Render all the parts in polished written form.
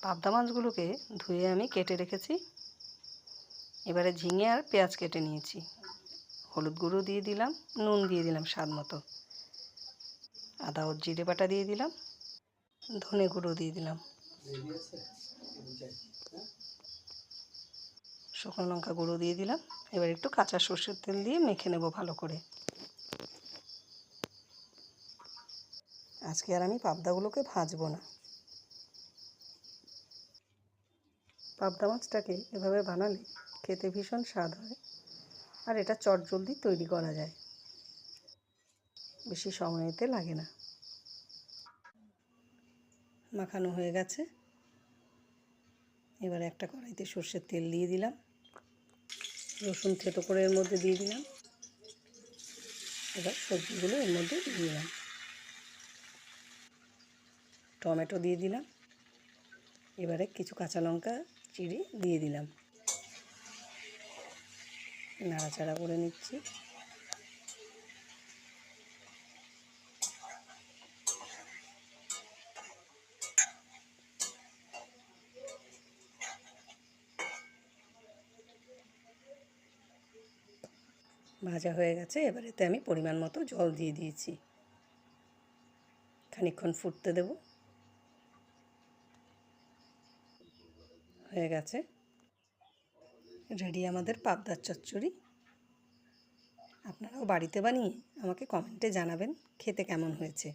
পাবদা মাছগুলোকে ধুয়ে আমি কেটে রেখেছি। এবারে ঝিঙে আর পেঁয়াজ কেটে নিয়েছি। হলুদ গুঁড়ো দিয়ে দিলাম, নুন দিয়ে দিলাম স্বাদ মতো, আদা ও জিরে বাটা দিয়ে দিলাম, ধনে গুঁড়ো দিয়ে দিলাম, শুকনো লঙ্কা গুঁড়ো দিয়ে দিলাম। এবার একটু কাঁচা সর্ষের তেল দিয়ে মেখে নেব ভালো করে। আজকে আর আমি পাবদাগুলোকে ভাজবো না। পাবদা মাছটাকে এভাবে বানালে খেতে ভীষণ স্বাদ হয়, আর এটা চটজলদি তৈরি করা যায়, বেশি সময় এতে লাগে না। মাখানো হয়ে গেছে। এবার একটা কড়াইতে সর্ষের তেল দিয়ে দিলাম, রসুন থেতো করে এর মধ্যে দিয়ে দিলাম। এবার সবজিগুলো এর মধ্যে দিয়ে দিলাম, টমেটো দিয়ে দিলাম। এবারে কিছু কাঁচা লঙ্কা চিড়ে দিয়ে দিলাম, নাড়াচাড়া করে নিচ্ছি। ভাজা হয়ে গেছে। এবার এতে আমি পরিমাণ মতো জল দিয়ে দিয়েছি, খানিকক্ষণ ফুটতে দেব। হয়ে গেছে, রেডি আমাদের পাবদার চচ্চড়ি। আপনারাও বাড়িতে বানিয়ে আমাকে কমেন্টে জানাবেন খেতে কেমন হয়েছে।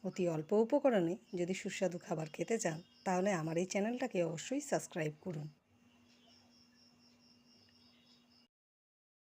অতি অল্প উপকরণে যদি সুস্বাদু খাবার খেতে চান তাহলে আমার এই চ্যানেলটাকে অবশ্যই সাবস্ক্রাইব করুন।